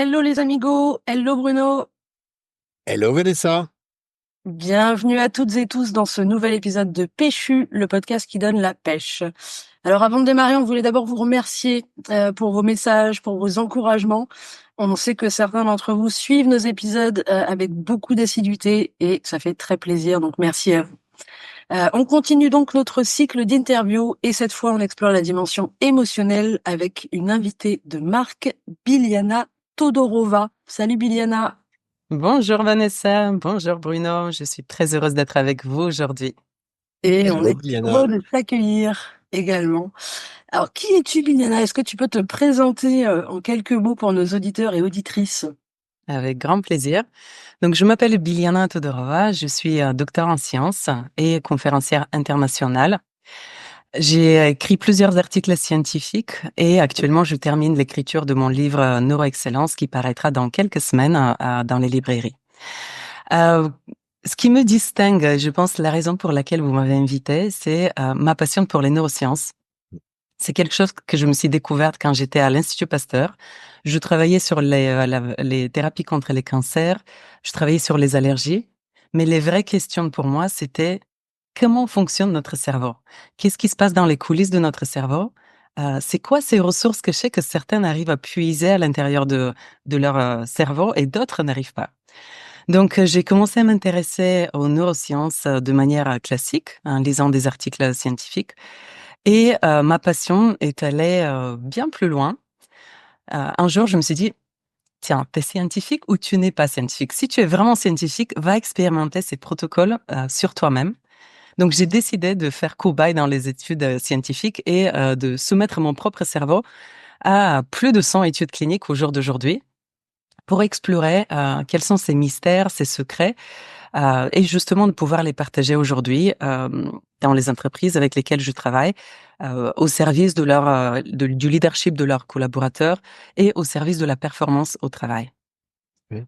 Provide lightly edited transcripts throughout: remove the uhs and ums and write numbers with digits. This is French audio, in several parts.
Hello les amigos, hello Bruno, Hello Vanessa. bienvenue à toutes et tous dans ce nouvel épisode de Pêchu, le podcast qui donne la pêche. Alors avant de démarrer, on voulait d'abord vous remercier pour vos messages, pour vos encouragements. On sait que certains d'entre vous suivent nos épisodes avec beaucoup d'assiduité et ça fait très plaisir, donc merci à vous. On continue donc notre cycle d'interviews et cette fois on explore la dimension émotionnelle avec une invitée de marque, Biljana Todorova. Salut Biljana. Bonjour Vanessa, bonjour Bruno, je suis très heureuse d'être avec vous aujourd'hui. Et on Hello est Biljana. heureux de t'accueillir également. Alors, qui es-tu, Biljana? Est-ce que tu peux te présenter en quelques mots pour nos auditeurs et auditrices? Avec grand plaisir. Donc, je m'appelle Biljana Todorova, je suis docteur en sciences et conférencière internationale. J'ai écrit plusieurs articles scientifiques et actuellement, je termine l'écriture de mon livre Neuroexcellence qui paraîtra dans quelques semaines dans les librairies. Euh, Ce qui me distingue, je pense, la raison pour laquelle vous m'avez invitée, c'est ma passion pour les neurosciences. C'est quelque chose que je me suis découverte quand j'étais à l'Institut Pasteur. Je travaillais sur les thérapies contre les cancers, je travaillais sur les allergies, mais les vraies questions pour moi, c'était comment fonctionne notre cerveau? Qu'est-ce qui se passe dans les coulisses de notre cerveau? C'est quoi ces ressources que je sais que certains arrivent à puiser à l'intérieur de leur cerveau et d'autres n'arrivent pas? Donc, j'ai commencé à m'intéresser aux neurosciences de manière classique, en lisant des articles scientifiques. Et ma passion est allée bien plus loin. Un jour, je me suis dit: «Tiens, tu es scientifique ou tu n'es pas scientifique? Si tu es vraiment scientifique, va expérimenter ces protocoles sur toi-même». Donc, j'ai décidé de faire cobaye dans les études scientifiques et de soumettre mon propre cerveau à plus de 100 études cliniques au jour d'aujourd'hui pour explorer quels sont ces mystères, ces secrets et justement de pouvoir les partager aujourd'hui dans les entreprises avec lesquelles je travaille, au service de du leadership de leurs collaborateurs et au service de la performance au travail. Oui.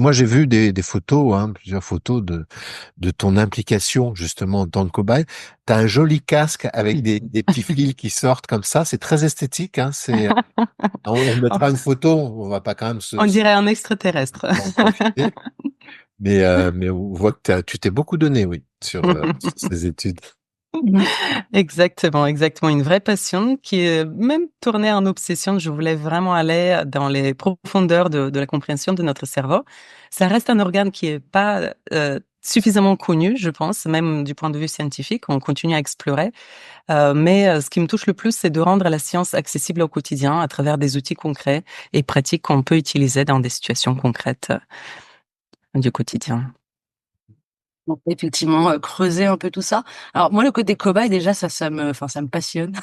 Moi, j'ai vu des photos, plusieurs photos de ton implication justement dans le cobaye. Tu as un joli casque avec des petits fils qui sortent comme ça. C'est très esthétique. On mettra une photo. On va pas quand même On dirait un extraterrestre. en profiter. Mais on voit que tu t'es beaucoup donné, oui, sur ces études. Exactement, exactement. Une vraie passion qui est même tournée en obsession. Je voulais vraiment aller dans les profondeurs de la compréhension de notre cerveau. Ça reste un organe qui est pas suffisamment connu, je pense, même du point de vue scientifique. On continue à explorer. Mais ce qui me touche le plus, c'est de rendre la science accessible au quotidien à travers des outils concrets et pratiques qu'on peut utiliser dans des situations concrètes du quotidien. Donc, effectivement, creuser un peu tout ça. Alors moi, le côté cobaye, déjà, ça me passionne.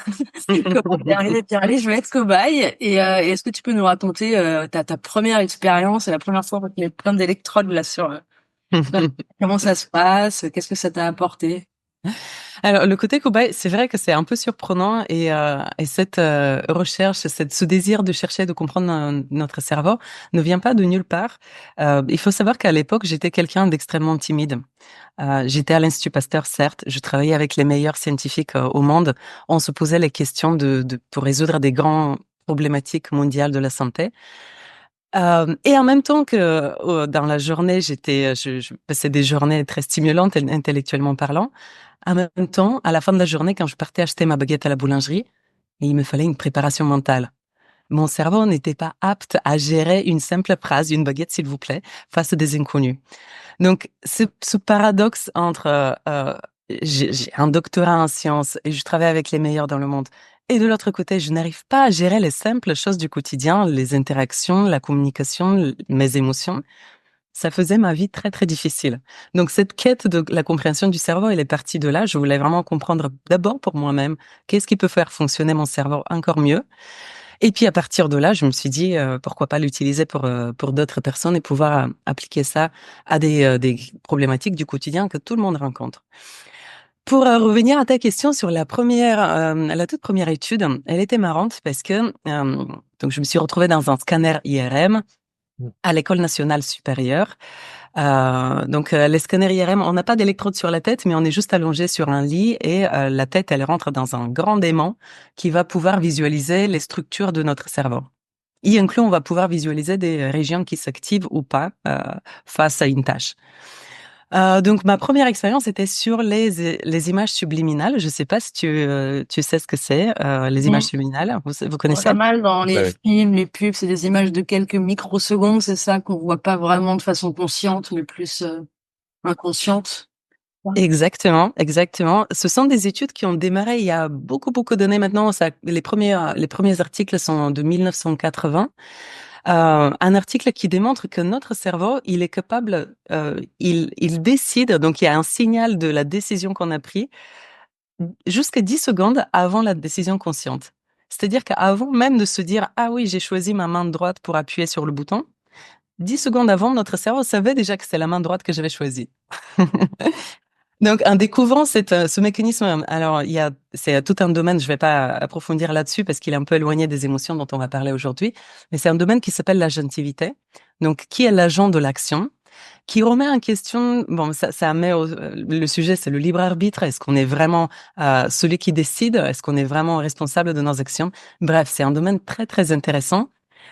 Comment t'es arrivé, Pierre? Allez, je vais être cobaye. Et est-ce que tu peux nous raconter ta première expérience et la première fois où tu mets plein d'électrodes là sur comment ça se passe? Qu'est-ce que ça t'a apporté? Alors, le côté cobaye, c'est vrai que c'est un peu surprenant et cette recherche, ce désir de chercher, de comprendre notre cerveau ne vient pas de nulle part. Il faut savoir qu'à l'époque, j'étais quelqu'un d'extrêmement timide. J'étais à l'Institut Pasteur, certes, je travaillais avec les meilleurs scientifiques au monde. On se posait les questions pour résoudre des grandes problématiques mondiales de la santé. Et en même temps que dans la journée, je passais des journées très stimulantes intellectuellement parlant. En même temps, à la fin de la journée, quand je partais acheter ma baguette à la boulangerie, il me fallait une préparation mentale. Mon cerveau n'était pas apte à gérer une simple phrase, une baguette s'il vous plaît, face à des inconnus. Donc, ce paradoxe entre j'ai un doctorat en sciences et je travaille avec les meilleurs dans le monde, et de l'autre côté, je n'arrive pas à gérer les simples choses du quotidien, les interactions, la communication, mes émotions. Ça faisait ma vie très, très difficile. Donc, cette quête de la compréhension du cerveau, elle est partie de là. Je voulais vraiment comprendre d'abord pour moi-même qu'est-ce qui peut faire fonctionner mon cerveau encore mieux. Et puis, à partir de là, je me suis dit, pourquoi pas l'utiliser pour d'autres personnes et pouvoir appliquer ça à des problématiques du quotidien que tout le monde rencontre. Pour revenir à ta question sur la toute première étude, elle était marrante parce que donc je me suis retrouvée dans un scanner IRM à l'École nationale supérieure. Les scanners IRM, on n'a pas d'électrode sur la tête, mais on est juste allongé sur un lit et la tête, elle rentre dans un grand aimant qui va pouvoir visualiser les structures de notre cerveau. y inclus, on va pouvoir visualiser des régions qui s'activent ou pas face à une tâche. Donc, ma première expérience était sur les images subliminales. Je sais pas si tu sais ce que c'est, les images subliminales. Vous On voit connaissez? pas mal dans les Ouais. films, les pubs, c'est des images de quelques microsecondes, c'est ça qu'on voit pas vraiment de façon consciente, mais plus inconsciente. Exactement, exactement. Ce sont des études qui ont démarré il y a beaucoup, beaucoup d'années maintenant. Les premiers articles sont de 1980. Un article qui démontre que notre cerveau, il est capable, il décide, donc il y a un signal de la décision qu'on a prise jusqu'à 10 secondes avant la décision consciente. C'est-à-dire qu'avant même de se dire, ah oui, j'ai choisi ma main droite pour appuyer sur le bouton, 10 secondes avant, notre cerveau savait déjà que c'est la main droite que j'avais choisie. Donc, en découvrant ce mécanisme, alors c'est tout un domaine, je vais pas approfondir là-dessus parce qu'il est un peu éloigné des émotions dont on va parler aujourd'hui, mais c'est un domaine qui s'appelle l'agentivité. Donc, qui est l'agent de l'action, qui remet en question, bon, ça met le sujet, c'est le libre arbitre. Est-ce qu'on est vraiment celui qui décide? Est-ce qu'on est vraiment responsable de nos actions? Bref, c'est un domaine très, très intéressant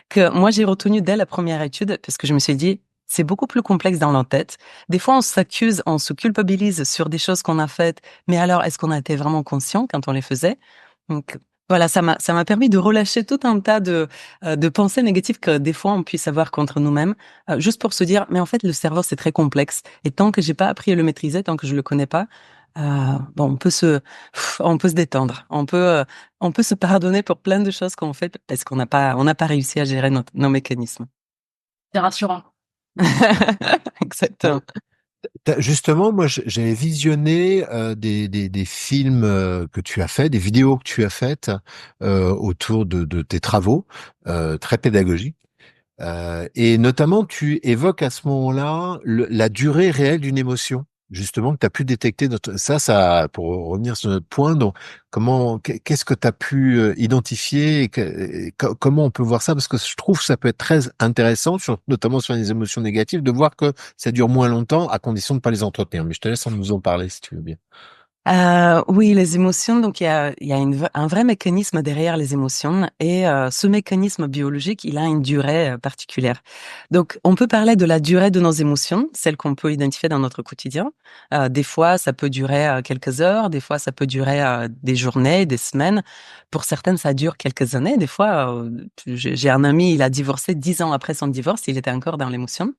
que moi, j'ai retenu dès la première étude parce que je me suis dit, c'est beaucoup plus complexe dans la tête. Des fois, on s'accuse, on se culpabilise sur des choses qu'on a faites, mais alors, est-ce qu'on a été vraiment conscient quand on les faisait? Donc, voilà, ça m'a permis de relâcher tout un tas de pensées négatives que des fois on puisse avoir contre nous-mêmes, juste pour se dire, mais en fait, le cerveau, c'est très complexe. Et tant que j'ai pas appris à le maîtriser, tant que je le connais pas, bon, on peut se détendre. On peut se pardonner pour plein de choses qu'on fait parce on n'a pas réussi à gérer nos mécanismes. C'est rassurant. Exactement. Justement, moi, j'avais visionné des films que tu as fait, des vidéos que tu as faites autour de tes travaux, très pédagogiques. Et notamment, tu évoques à ce moment-là la durée réelle d'une émotion, justement, que tu as pu détecter. Pour revenir sur notre point, donc, qu'est-ce que tu as pu identifier et comment on peut voir ça? Parce que je trouve que ça peut être très intéressant, notamment sur les émotions négatives, de voir que ça dure moins longtemps à condition de pas les entretenir. Mais je te laisse nous en parler si tu veux bien. Oui, les émotions, donc il y a un vrai mécanisme derrière les émotions et ce mécanisme biologique, il a une durée particulière. Donc, on peut parler de la durée de nos émotions, celle qu'on peut identifier dans notre quotidien. Des fois, ça peut durer quelques heures, des fois, ça peut durer des journées, des semaines. Pour certaines, ça dure quelques années. Des fois, j'ai un ami, il a divorcé 10 ans après son divorce, il était encore dans l'émotion.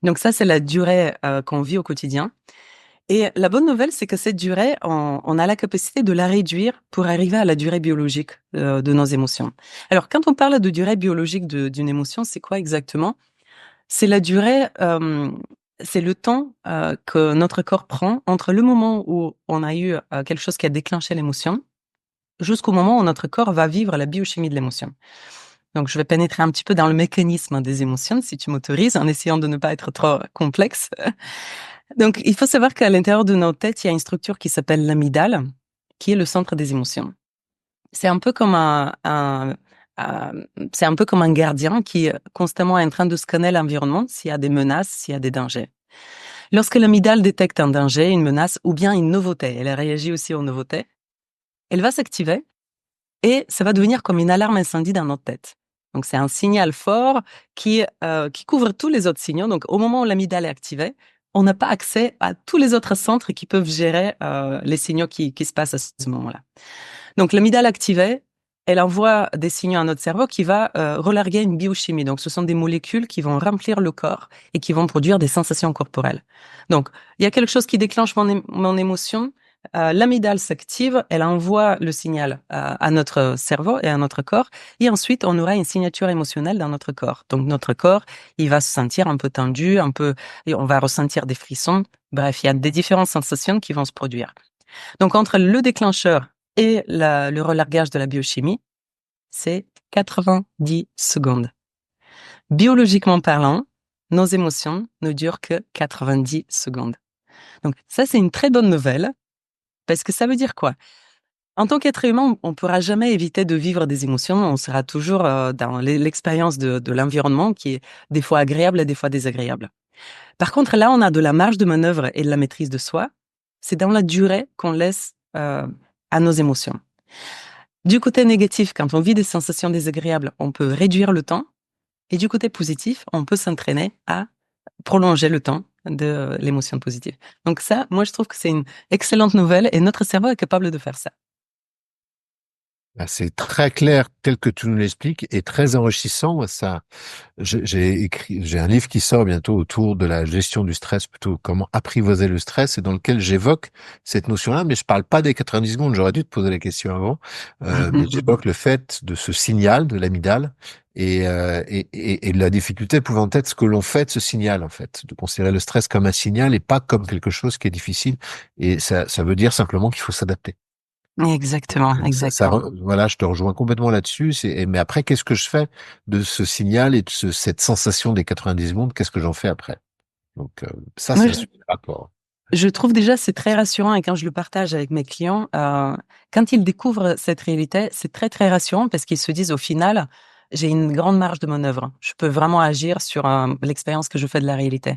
Donc ça, c'est la durée qu'on vit au quotidien. Et la bonne nouvelle, c'est que cette durée, on a la capacité de la réduire pour arriver à la durée biologique de nos émotions. Alors, quand on parle de durée biologique d'une émotion, c'est quoi exactement? C'est la durée, c'est le temps que notre corps prend entre le moment où on a eu quelque chose qui a déclenché l'émotion jusqu'au moment où notre corps va vivre la biochimie de l'émotion. Donc, je vais pénétrer un petit peu dans le mécanisme des émotions, si tu m'autorises, en essayant de ne pas être trop complexe. Donc, il faut savoir qu'à l'intérieur de nos têtes, il y a une structure qui s'appelle l'amygdale, qui est le centre des émotions. C'est un peu comme c'est un peu comme un gardien qui constamment est en train de scanner l'environnement s'il y a des menaces, s'il y a des dangers. Lorsque l'amygdale détecte un danger, une menace ou bien une nouveauté, elle réagit aussi aux nouveautés, elle va s'activer et ça va devenir comme une alarme incendie dans notre tête. Donc, c'est un signal fort qui couvre tous les autres signaux. Donc, au moment où l'amygdale est activée, on n'a pas accès à tous les autres centres qui peuvent gérer les signaux qui se passent à ce moment-là. Donc, l'amygdale activée, elle envoie des signaux à notre cerveau qui va relarguer une biochimie. Donc, ce sont des molécules qui vont remplir le corps et qui vont produire des sensations corporelles. Donc, il y a quelque chose qui déclenche mon émotion. L'amygdale s'active, elle envoie le signal à notre cerveau et à notre corps, et ensuite on aura une signature émotionnelle dans notre corps. Donc notre corps, il va se sentir un peu tendu, et on va ressentir des frissons. Bref, il y a des différentes sensations qui vont se produire. Donc entre le déclencheur et le relargage de la biochimie, c'est 90 secondes. Biologiquement parlant, nos émotions ne durent que 90 secondes. Donc ça, c'est une très bonne nouvelle. Parce que ça veut dire quoi? En tant qu'être humain, on ne pourra jamais éviter de vivre des émotions. On sera toujours dans l'expérience de l'environnement qui est des fois agréable et des fois désagréable. Par contre, là, on a de la marge de manœuvre et de la maîtrise de soi. C'est dans la durée qu'on laisse à nos émotions. Du côté négatif, quand on vit des sensations désagréables, on peut réduire le temps. Et du côté positif, on peut s'entraîner à prolonger le temps de l'émotion positive. Donc ça, moi, je trouve que c'est une excellente nouvelle et notre cerveau est capable de faire ça. Ah, c'est très clair tel que tu nous l'expliques et très enrichissant. Moi, ça, j'ai un livre qui sort bientôt autour de la gestion du stress, plutôt comment apprivoiser le stress, et dans lequel j'évoque cette notion-là, mais je parle pas des 90 secondes. J'aurais dû te poser la question avant, mais j'évoque le fait de ce signal de l'amygdale et la difficulté pouvant être ce que l'on fait de ce signal, en fait, de considérer le stress comme un signal et pas comme quelque chose qui est difficile. Et ça veut dire simplement qu'il faut s'adapter. Exactement, Donc exactement. voilà, je te rejoins complètement là-dessus. Mais après, qu'est-ce que je fais de ce signal et de cette sensation des 90 secondes? Qu'est-ce que j'en fais après? Donc ça, Moi, c'est un super rapport. je trouve déjà c'est très rassurant et quand je le partage avec mes clients, quand ils découvrent cette réalité, c'est très très rassurant parce qu'ils se disent au final, j'ai une grande marge de manœuvre. Je peux vraiment agir sur l'expérience que je fais de la réalité.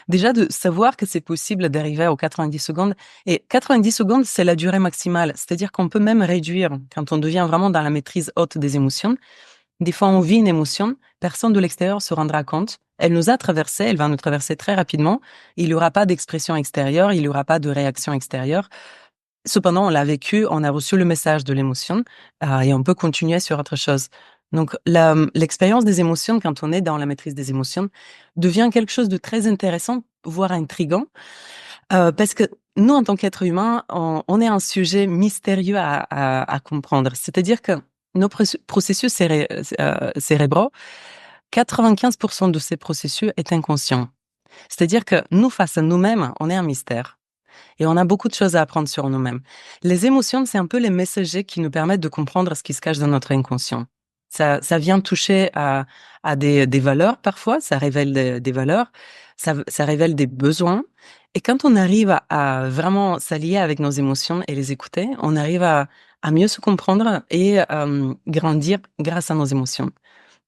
Déjà de savoir que c'est possible d'arriver aux 90 secondes et 90 secondes, c'est la durée maximale. C'est-à-dire qu'on peut même réduire quand on devient vraiment dans la maîtrise haute des émotions. Des fois, on vit une émotion, personne de l'extérieur se rendra compte. Elle nous a traversé, elle va nous traverser très rapidement. Il n'y aura pas d'expression extérieure, il n'y aura pas de réaction extérieure. Cependant, on l'a vécu, on a reçu le message de l'émotion et on peut continuer sur autre chose. Donc, l'expérience des émotions, quand on est dans la maîtrise des émotions, devient quelque chose de très intéressant, voire intriguant, parce que nous, en tant qu'êtres humains, on est un sujet mystérieux à comprendre. C'est-à-dire que nos processus cérébraux, 95% de ces processus est inconscient. C'est-à-dire que nous, face à nous-mêmes, on est un mystère. Et on a beaucoup de choses à apprendre sur nous-mêmes. Les émotions, c'est un peu les messagers qui nous permettent de comprendre ce qui se cache dans notre inconscient. Ça vient toucher à des valeurs parfois, ça révèle des valeurs, ça révèle des besoins. Et quand on arrive à vraiment s'allier avec nos émotions et les écouter, on arrive à mieux se comprendre et grandir grâce à nos émotions.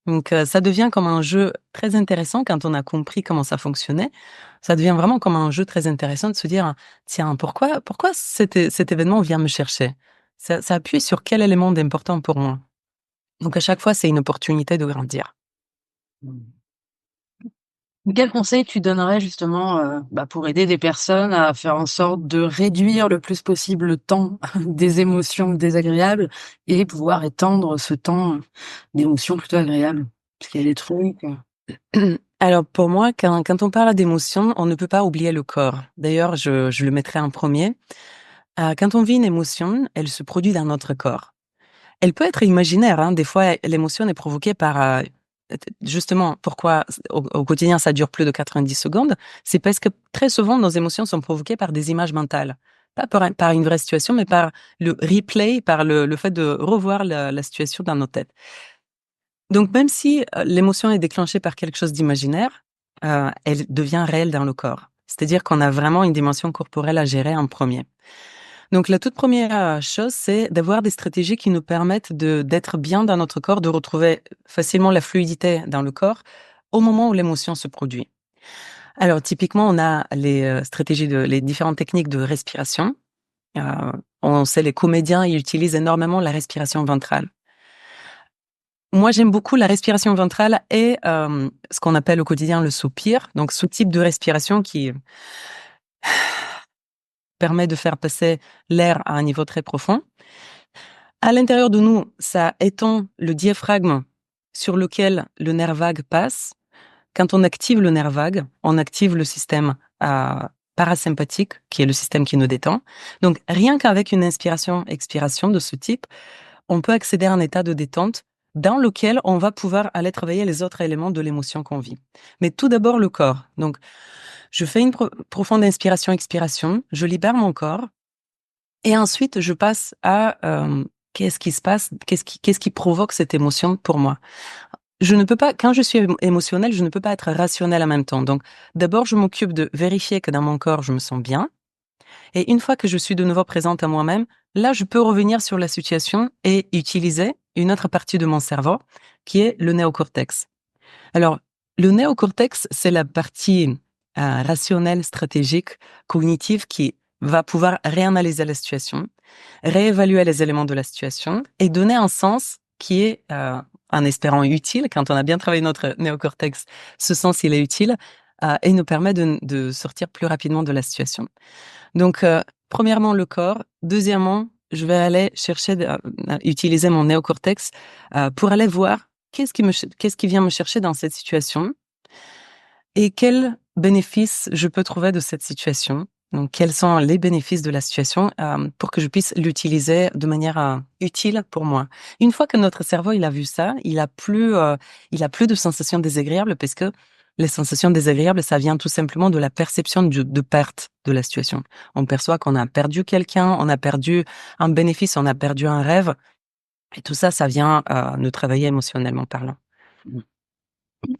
Donc, ça devient comme un jeu très intéressant quand on a compris comment ça fonctionnait. Ça devient vraiment comme un jeu très intéressant de se dire: «Tiens, pourquoi cet événement vient me chercher? Ça appuie sur quel élément d'important pour moi?» Donc à chaque fois, c'est une opportunité de grandir. Quel conseil tu donnerais justement, pour aider des personnes à faire en sorte de réduire le plus possible le temps des émotions désagréables et pouvoir étendre ce temps d'émotions plutôt agréables? Parce qu'il y a des trucs, Alors pour moi, quand on parle d'émotion, on ne peut pas oublier le corps. D'ailleurs, je le mettrai en premier. Quand on vit une émotion, elle se produit dans notre corps. Elle peut être imaginaire, hein. Des fois, l'émotion est provoquée par, justement, pourquoi au quotidien ça dure plus de 90 secondes, c'est parce que très souvent nos émotions sont provoquées par des images mentales. Pas par une vraie situation, mais par le replay, par le fait de revoir la situation dans nos têtes. Donc même si, l'émotion est déclenchée par quelque chose d'imaginaire, elle devient réelle dans le corps. C'est-à-dire qu'on a vraiment une dimension corporelle à gérer en premier. Donc la toute première chose, c'est d'avoir des stratégies qui nous permettent d'être bien dans notre corps, de retrouver facilement la fluidité dans le corps au moment où l'émotion se produit. Alors typiquement, on a les différentes techniques de respiration. Heu, on sait les comédiens, ils utilisent énormément la respiration ventrale. Moi, j'aime beaucoup la respiration ventrale et ce qu'on appelle au quotidien le soupir. Donc ce type de respiration qui permet de faire passer l'air à un niveau très profond. À l'intérieur de nous, ça étend le diaphragme sur lequel le nerf vague passe. Quand on active le nerf vague, on active le système parasympathique, qui est le système qui nous détend. Donc, rien qu'avec une inspiration-expiration de ce type, on peut accéder à un état de détente dans lequel on va pouvoir aller travailler les autres éléments de l'émotion qu'on vit. Mais tout d'abord, le corps. Donc, je fais une profonde inspiration-expiration, je libère mon corps, et ensuite, je passe à qu'est-ce qui se passe, qu'est-ce qui provoque cette émotion pour moi. Je ne peux pas, quand je suis émotionnelle, je ne peux pas être rationnelle en même temps. Donc, d'abord, je m'occupe de vérifier que dans mon corps, je me sens bien. Et une fois que je suis de nouveau présente à moi-même, là, je peux revenir sur la situation et utiliser une autre partie de mon cerveau, qui est le néocortex. Alors, le néocortex, c'est la partie rationnelle, stratégique, cognitive qui va pouvoir réanalyser la situation, réévaluer les éléments de la situation et donner un sens qui est en espérant utile. Quand on a bien travaillé notre néocortex, ce sens, il est utile et nous permet de sortir plus rapidement de la situation. Donc, premièrement, le corps. Deuxièmement, je vais aller chercher, utiliser mon néocortex pour aller voir qu'est-ce qui vient me chercher dans cette situation et quels bénéfices je peux trouver de cette situation. Donc, quels sont les bénéfices de la situation pour que je puisse l'utiliser de manière utile pour moi. Une fois que notre cerveau il a vu ça, il a plus de sensations désagréables parce que les sensations désagréables, ça vient tout simplement de la perception de perte de la situation. On perçoit qu'on a perdu quelqu'un, on a perdu un bénéfice, on a perdu un rêve, et tout ça, ça vient nous travailler émotionnellement parlant.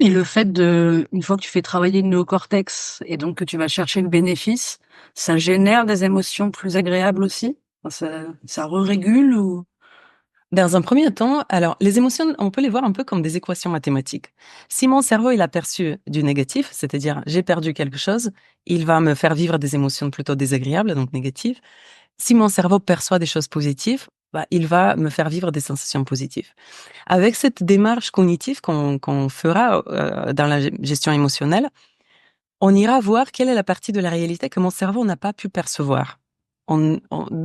Et le fait une fois que tu fais travailler le néocortex et donc que tu vas chercher le bénéfice, ça génère des émotions plus agréables aussi? Ça régule ou? Dans un premier temps, alors les émotions, on peut les voir un peu comme des équations mathématiques. Si mon cerveau il a perçu du négatif, c'est-à-dire j'ai perdu quelque chose, il va me faire vivre des émotions plutôt désagréables, donc négatives. Si mon cerveau perçoit des choses positives, il va me faire vivre des sensations positives. Avec cette démarche cognitive qu'on fera dans la gestion émotionnelle, on ira voir quelle est la partie de la réalité que mon cerveau n'a pas pu percevoir.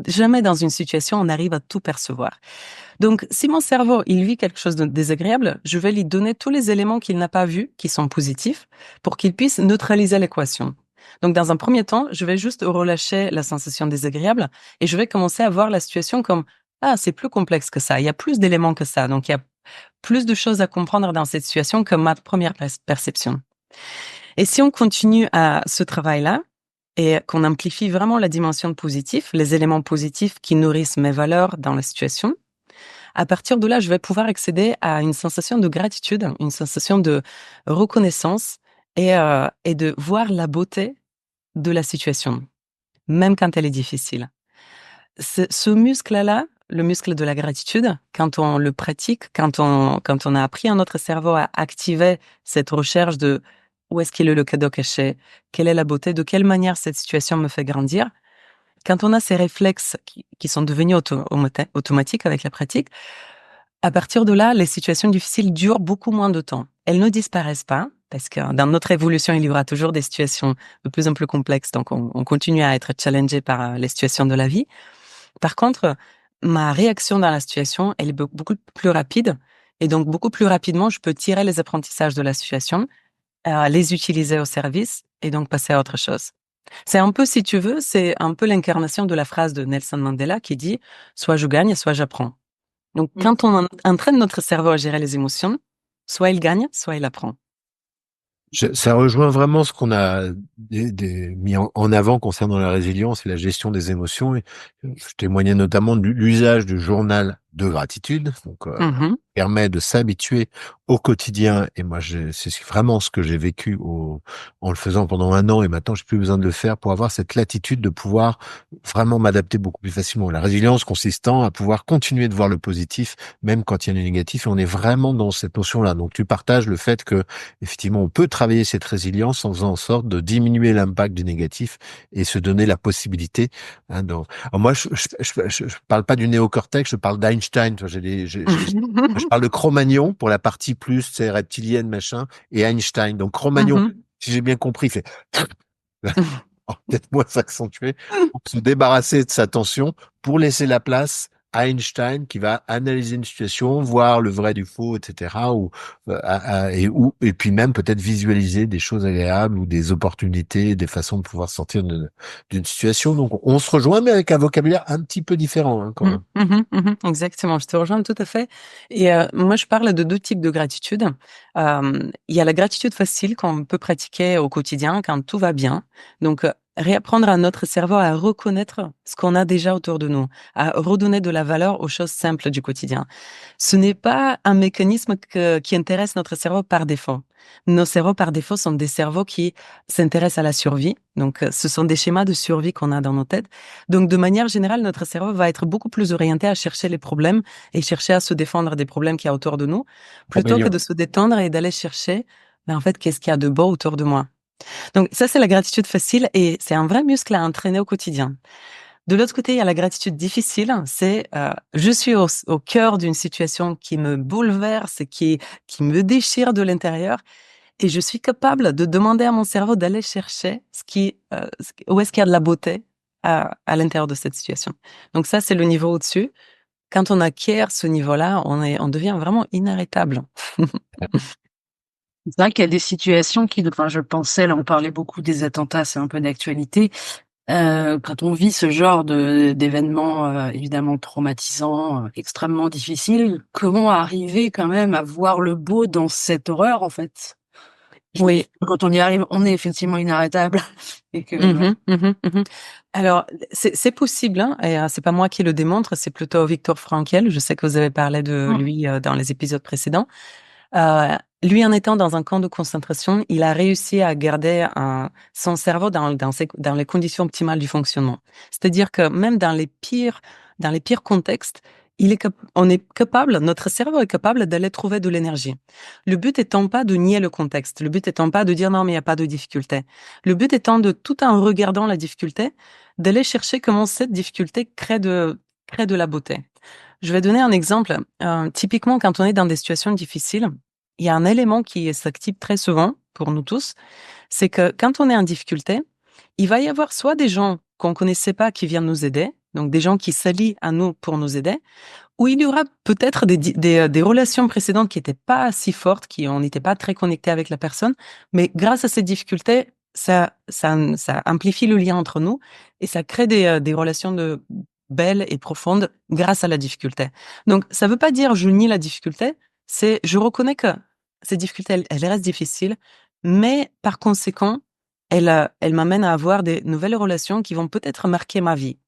Jamais dans une situation on arrive à tout percevoir. Donc, si mon cerveau, il vit quelque chose de désagréable, je vais lui donner tous les éléments qu'il n'a pas vus, qui sont positifs, pour qu'il puisse neutraliser l'équation. Donc, dans un premier temps, je vais juste relâcher la sensation désagréable et je vais commencer à voir la situation comme, ah, c'est plus complexe que ça, il y a plus d'éléments que ça, donc il y a plus de choses à comprendre dans cette situation que ma première perception. Et si on continue à ce travail-là, et qu'on amplifie vraiment la dimension positive, les éléments positifs qui nourrissent mes valeurs dans la situation, à partir de là, je vais pouvoir accéder à une sensation de gratitude, une sensation de reconnaissance et de voir la beauté de la situation, même quand elle est difficile. Ce muscle-là, le muscle de la gratitude, quand on le pratique, quand on a appris à notre cerveau à activer cette recherche de où est-ce qu'il est le cadeau caché, quelle est la beauté, de quelle manière cette situation me fait grandir, quand on a ces réflexes qui sont devenus automatiques avec la pratique, à partir de là, les situations difficiles durent beaucoup moins de temps. Elles ne disparaissent pas, parce que dans notre évolution, il y aura toujours des situations de plus en plus complexes, donc on continue à être challengé par les situations de la vie. Par contre, ma réaction dans la situation, elle est beaucoup plus rapide, et donc beaucoup plus rapidement, je peux tirer les apprentissages de la situation, les utiliser au service, et donc passer à autre chose. C'est un peu, si tu veux, c'est un peu l'incarnation de la phrase de Nelson Mandela qui dit « soit je gagne, soit j'apprends ». Donc, quand on entraîne notre cerveau à gérer les émotions, soit il gagne, soit il apprend. Ça rejoint vraiment ce qu'on a mis en avant concernant la résilience et la gestion des émotions. Et je témoignais notamment de l'usage du journal de gratitude, donc permet de s'habituer au quotidien. Et moi, c'est vraiment ce que j'ai vécu en le faisant pendant 1 an. Et maintenant, j'ai plus besoin de le faire pour avoir cette latitude de pouvoir vraiment m'adapter beaucoup plus facilement. La résilience consistant à pouvoir continuer de voir le positif, même quand il y a du négatif. Et on est vraiment dans cette notion-là. Donc, tu partages le fait que, effectivement, on peut travailler cette résilience en faisant en sorte de diminuer l'impact du négatif et se donner la possibilité. Alors moi, je parle pas du néocortex, je parle d'Einstein. Je parle de Cro-Magnon pour la partie plus, c'est reptilienne, machin, et Einstein. Donc Cro-Magnon, si j'ai bien compris, fait peut-être moins s'accentuer pour se débarrasser de sa tension, pour laisser la place à Einstein qui va analyser une situation, voir le vrai du faux, etc. Et puis même peut-être visualiser des choses agréables ou des opportunités, des façons de pouvoir sortir d'une situation. Donc on se rejoint, mais avec un vocabulaire un petit peu différent, hein, quand même. Exactement, je te rejoins tout à fait. Et moi, je parle de 2 types de gratitude. Il y a la gratitude facile qu'on peut pratiquer au quotidien quand tout va bien. Donc, réapprendre à notre cerveau à reconnaître ce qu'on a déjà autour de nous, à redonner de la valeur aux choses simples du quotidien. Ce n'est pas un mécanisme qui intéresse notre cerveau par défaut. Nos cerveaux par défaut sont des cerveaux qui s'intéressent à la survie. Donc, ce sont des schémas de survie qu'on a dans nos têtes. Donc, de manière générale, notre cerveau va être beaucoup plus orienté à chercher les problèmes et chercher à se défendre des problèmes qu'il y a autour de nous, plutôt que de se détendre et d'aller chercher, en fait, qu'est-ce qu'il y a de beau autour de moi. Donc, ça, c'est la gratitude facile et c'est un vrai muscle à entraîner au quotidien. De l'autre côté, il y a la gratitude difficile. C'est je suis au cœur d'une situation qui me bouleverse et qui me déchire de l'intérieur, et je suis capable de demander à mon cerveau d'aller chercher où est-ce qu'il y a de la beauté à l'intérieur de cette situation. Donc ça, c'est le niveau au-dessus. Quand on acquiert ce niveau-là, on devient vraiment inarrêtable. C'est vrai qu'il y a des situations enfin, je pensais, là, on parlait beaucoup des attentats, c'est un peu d'actualité. Quand on vit ce genre d'événements, évidemment traumatisants, extrêmement difficiles, comment arriver quand même à voir le beau dans cette horreur, en fait? Oui. Quand on y arrive, on est effectivement inarrêtable et que Alors, c'est possible, hein, et c'est pas moi qui le démontre, c'est plutôt Viktor Frankl. Je sais que vous avez parlé de lui dans les épisodes précédents. Lui, en étant dans un camp de concentration, il a réussi à garder son cerveau dans les conditions optimales du fonctionnement. C'est-à-dire que même dans les pires contextes, on est capable, notre cerveau est capable d'aller trouver de l'énergie. Le but étant pas de nier le contexte, le but étant pas de dire non mais il y a pas de difficulté. Le but étant de, tout en regardant la difficulté, d'aller chercher comment cette difficulté crée de la beauté. Je vais donner un exemple. Typiquement, quand on est dans des situations difficiles, il y a un élément qui s'active très souvent pour nous tous, c'est que quand on est en difficulté, il va y avoir soit des gens qu'on connaissait pas qui viennent nous aider, donc des gens qui s'allient à nous pour nous aider, ou il y aura peut-être des relations précédentes qui n'étaient pas si fortes, on n'était pas très connecté avec la personne, mais grâce à ces difficultés, ça amplifie le lien entre nous et ça crée des relations belles et profondes grâce à la difficulté. Donc, ça veut pas dire je nie la difficulté, je reconnais que ces difficultés, elles restent difficiles, mais par conséquent, elles m'amènent à avoir des nouvelles relations qui vont peut-être marquer ma vie.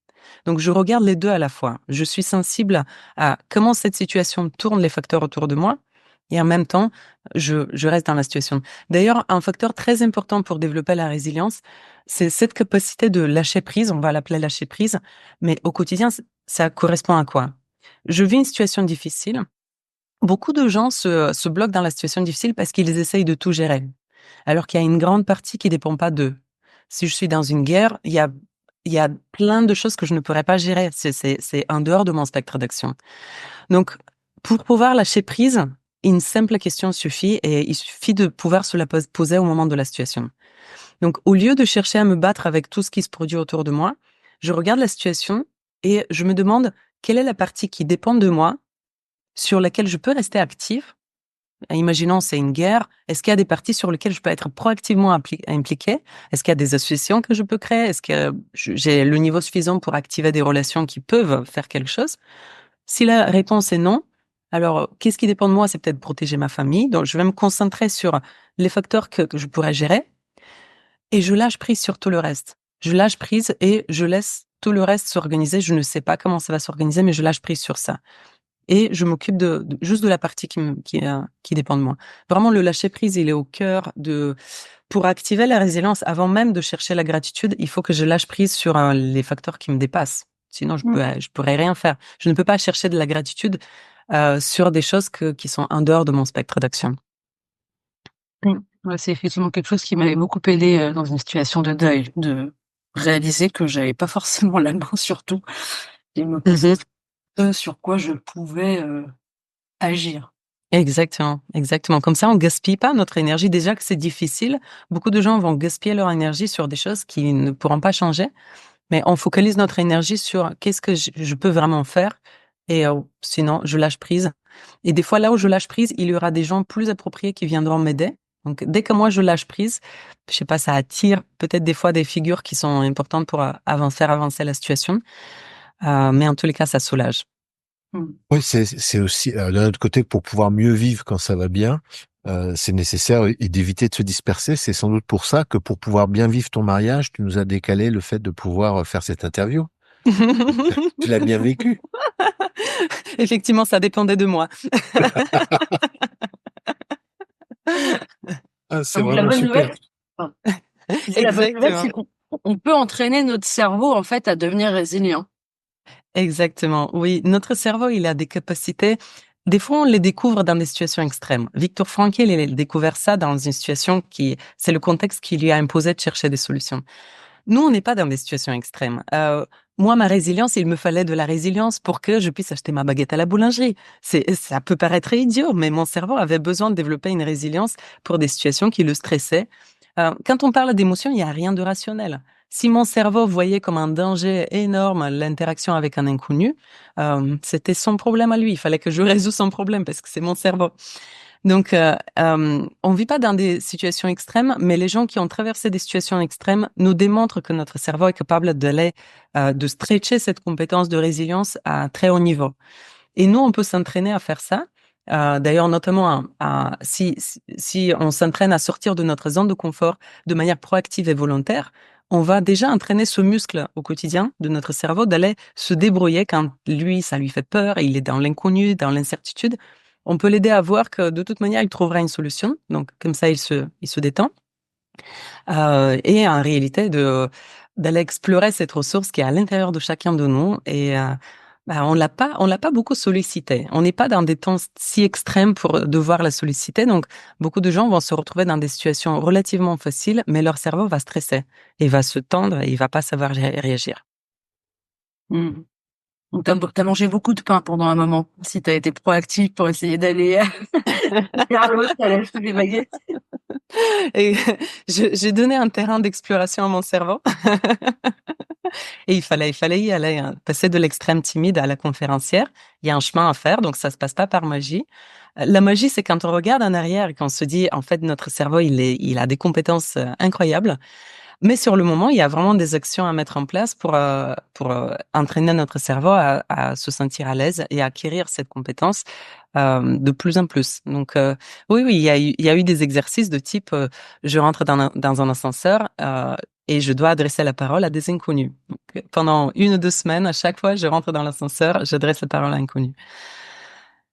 Donc, je regarde les deux à la fois. Je suis sensible à comment cette situation tourne les facteurs autour de moi et en même temps, je reste dans la situation. D'ailleurs, un facteur très important pour développer la résilience, c'est cette capacité de lâcher prise. On va l'appeler lâcher prise, mais au quotidien, ça correspond à quoi? Je vis une situation difficile. Beaucoup de gens se bloquent dans la situation difficile parce qu'ils essayent de tout gérer, alors qu'il y a une grande partie qui dépend pas d'eux. Si je suis dans une guerre, il y a plein de choses que je ne pourrais pas gérer. C'est en dehors de mon spectre d'action. Donc, pour pouvoir lâcher prise, une simple question suffit et il suffit de pouvoir se la poser au moment de la situation. Donc, au lieu de chercher à me battre avec tout ce qui se produit autour de moi, je regarde la situation et je me demande quelle est la partie qui dépend de moi, sur laquelle je peux rester active. Imaginons, c'est une guerre. Est-ce qu'il y a des parties sur lesquelles je peux être proactivement impliquée? Est-ce qu'il y a des associations que je peux créer? Est-ce que j'ai le niveau suffisant pour activer des relations qui peuvent faire quelque chose? Si la réponse est non, alors qu'est-ce qui dépend de moi? C'est peut-être protéger ma famille. Donc, je vais me concentrer sur les facteurs que je pourrais gérer et je lâche prise sur tout le reste. Je lâche prise et je laisse tout le reste s'organiser. Je ne sais pas comment ça va s'organiser, mais je lâche prise sur ça. Et je m'occupe juste de la partie qui dépend de moi. Vraiment, le lâcher prise, il est au cœur pour activer la résilience, avant même de chercher la gratitude, il faut que je lâche prise sur les facteurs qui me dépassent. Sinon, je pourrais rien faire. Je ne peux pas chercher de la gratitude sur des choses qui sont en dehors de mon spectre d'action. Ouais, c'est effectivement quelque chose qui m'avait beaucoup aidé dans une situation de deuil, de réaliser que j'avais pas forcément la main sur tout et me concentrer sur quoi je pouvais agir. Exactement, exactement. Comme ça, on gaspille pas notre énergie. Déjà que c'est difficile, beaucoup de gens vont gaspiller leur énergie sur des choses qui ne pourront pas changer, mais on focalise notre énergie sur qu'est-ce que je peux vraiment faire, et sinon, je lâche prise. Et des fois, là où je lâche prise, il y aura des gens plus appropriés qui viendront m'aider. Donc, dès que moi, je lâche prise, je sais pas, ça attire peut-être des fois des figures qui sont importantes pour faire avancer la situation. Mais en tous les cas, ça soulage. Oui, c'est aussi, d'un autre côté, pour pouvoir mieux vivre quand ça va bien, c'est nécessaire d'éviter de se disperser. C'est sans doute pour ça que pour pouvoir bien vivre ton mariage, tu nous as décalé le fait de pouvoir faire cette interview. Tu l'as bien vécu. Effectivement, ça dépendait de moi. C'est Donc, la vraiment bonne super. nouvelle, la bonne nouvelle, c'est qu'on peut entraîner notre cerveau, en fait, à devenir résilient. Exactement. Oui, notre cerveau, il a des capacités. Des fois, on les découvre dans des situations extrêmes. Viktor Frankl, il a découvert ça dans une situation c'est le contexte qui lui a imposé de chercher des solutions. Nous, on n'est pas dans des situations extrêmes. Moi, ma résilience, il me fallait de la résilience pour que je puisse acheter ma baguette à la boulangerie. Ça peut paraître idiot, mais mon cerveau avait besoin de développer une résilience pour des situations qui le stressaient. Quand on parle d'émotion, il n'y a rien de rationnel. Si mon cerveau voyait comme un danger énorme l'interaction avec un inconnu, c'était son problème à lui. Il fallait que je résout son problème parce que c'est mon cerveau. Donc, on vit pas dans des situations extrêmes, mais les gens qui ont traversé des situations extrêmes nous démontrent que notre cerveau est capable de stretcher cette compétence de résilience à très haut niveau. Et nous, on peut s'entraîner à faire ça. D'ailleurs, notamment, si on s'entraîne à sortir de notre zone de confort de manière proactive et volontaire, on va déjà entraîner ce muscle au quotidien de notre cerveau d'aller se débrouiller quand lui, ça lui fait peur et il est dans l'inconnu, dans l'incertitude. On peut l'aider à voir que de toute manière, il trouvera une solution. Donc, comme ça, il se détend. Et en réalité, d'aller explorer cette ressource qui est à l'intérieur de chacun de nous et on l'a pas beaucoup sollicité. On n'est pas dans des temps si extrêmes pour devoir la solliciter. Donc, beaucoup de gens vont se retrouver dans des situations relativement faciles, mais leur cerveau va stresser et va se tendre et il va pas savoir réagir. Mmh. Donc t'as mangé beaucoup de pain pendant un moment, si t'as été proactif pour essayer d'aller vers l'autre, aller acheter des baguettes. Et j'ai donné un terrain d'exploration à mon cerveau. Et il fallait y aller, hein. Passer de l'extrême timide à la conférencière. Il y a un chemin à faire, donc ça se passe pas par magie. La magie, c'est quand on regarde en arrière et qu'on se dit, en fait, notre cerveau, il a des compétences incroyables. Mais sur le moment, il y a vraiment des actions à mettre en place pour entraîner notre cerveau à se sentir à l'aise et à acquérir cette compétence de plus en plus. Donc, oui, oui, il y a eu des exercices de type, je rentre dans un ascenseur et je dois adresser la parole à des inconnus. Donc, pendant 1 ou 2 semaines, à chaque fois, je rentre dans l'ascenseur, j'adresse la parole à un inconnu.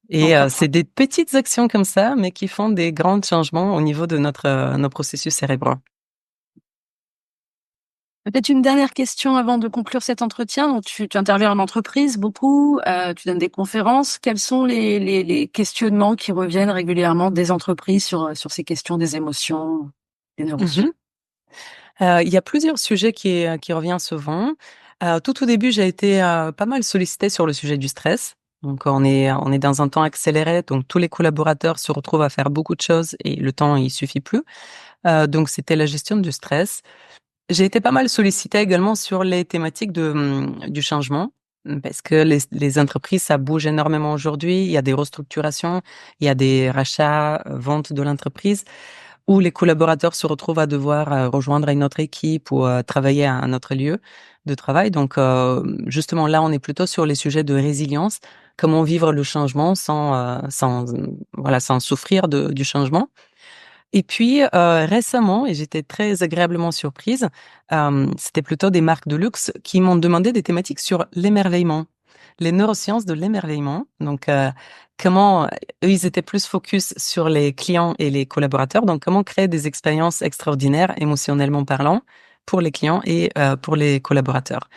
Et c'est des petites actions comme ça, mais qui font des grands changements au niveau de nos processus cérébraux. Peut-être une dernière question avant de conclure cet entretien. Donc, tu interviens en entreprise beaucoup, tu donnes des conférences. Quels sont les questionnements qui reviennent régulièrement des entreprises sur ces questions des émotions, des neurosciences? Mhm. Il y a plusieurs sujets qui reviennent souvent. Tout au début, j'ai été pas mal sollicitée sur le sujet du stress. Donc, on est dans un temps accéléré, donc tous les collaborateurs se retrouvent à faire beaucoup de choses et le temps, il suffit plus. Donc, c'était la gestion du stress. J'ai été pas mal sollicitée également sur les thématiques du changement, parce que les entreprises, ça bouge énormément aujourd'hui. Il y a des restructurations, il y a des rachats, ventes de l'entreprise où les collaborateurs se retrouvent à devoir rejoindre une autre équipe ou travailler à un autre lieu de travail. Donc, justement, là, on est plutôt sur les sujets de résilience, comment vivre le changement sans souffrir du changement. Et puis, récemment, et j'étais très agréablement surprise, c'était plutôt des marques de luxe qui m'ont demandé des thématiques sur l'émerveillement, les neurosciences de l'émerveillement. Donc, comment eux, ils étaient plus focus sur les clients et les collaborateurs. Donc, comment créer des expériences extraordinaires, émotionnellement parlant, pour les clients et pour les collaborateurs.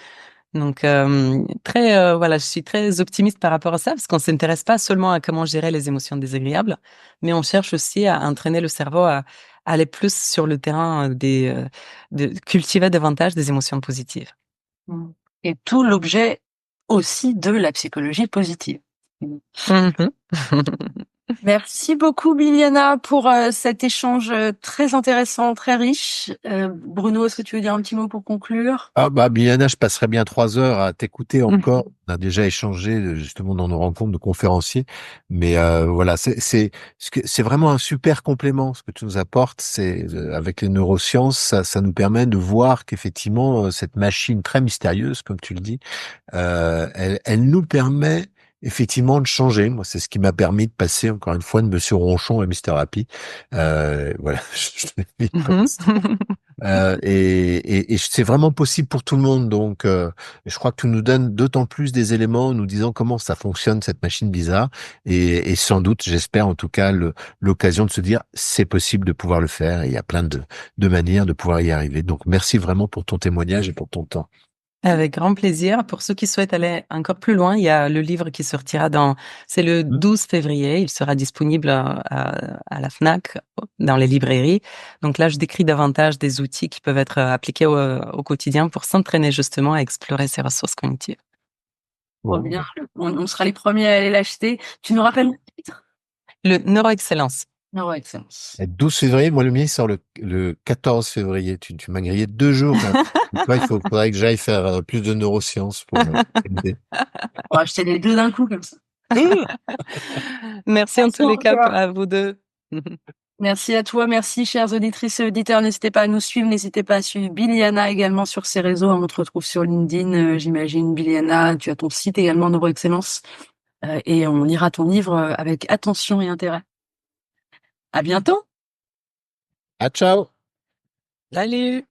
Donc, voilà, je suis très optimiste par rapport à ça parce qu'on s'intéresse pas seulement à comment gérer les émotions désagréables, mais on cherche aussi à entraîner le cerveau à aller plus sur le terrain de cultiver davantage des émotions positives. Mmh. Et tout l'objet aussi de la psychologie positive. Mhm. Merci beaucoup, Biliana, pour cet échange très intéressant, très riche. Bruno, est-ce que tu veux dire un petit mot pour conclure? Ah bah Biljana, je passerais bien 3 heures à t'écouter encore. On a déjà échangé justement dans nos rencontres de conférenciers, mais voilà, c'est vraiment un super complément ce que tu nous apportes. C'est avec les neurosciences, ça nous permet de voir qu'effectivement cette machine très mystérieuse, comme tu le dis, elle nous permet effectivement de changer. Moi, c'est ce qui m'a permis de passer encore une fois de Monsieur Ronchon à Mister Happy. Voilà, je le dis comme Mhm. ça. Et c'est vraiment possible pour tout le monde. Donc, je crois que tu nous donnes d'autant plus des éléments en nous disant comment ça fonctionne cette machine bizarre. Et sans doute, j'espère en tout cas l'occasion de se dire c'est possible de pouvoir le faire. Et il y a plein de manières de pouvoir y arriver. Donc, merci vraiment pour ton témoignage et pour ton temps. Avec grand plaisir. Pour ceux qui souhaitent aller encore plus loin, il y a le livre qui sortira c'est le 12 février. Il sera disponible à la Fnac, dans les librairies. Donc là, je décris davantage des outils qui peuvent être appliqués au quotidien pour s'entraîner justement à explorer ces ressources cognitives. Trop bien. On sera les premiers à aller l'acheter. Tu nous rappelles le titre? Le Neuroexcellence. Neuroexcellence. Le 12 février, moi, le mien, il sort le 14 février. Tu m'as grillé 2 jours, quand même. Donc là, faudrait que j'aille faire plus de neurosciences pour m'aider. On va acheter les deux d'un coup, comme ça. Merci en tous les cas à vous deux. Merci à toi, merci chères auditrices et auditeurs. N'hésitez pas à nous suivre, n'hésitez pas à suivre Biliana également sur ses réseaux. On te retrouve sur LinkedIn, j'imagine. Biliana, tu as ton site également Neuroexcellence, et on lira ton livre avec attention et intérêt. À bientôt. Ah, ciao! Salut!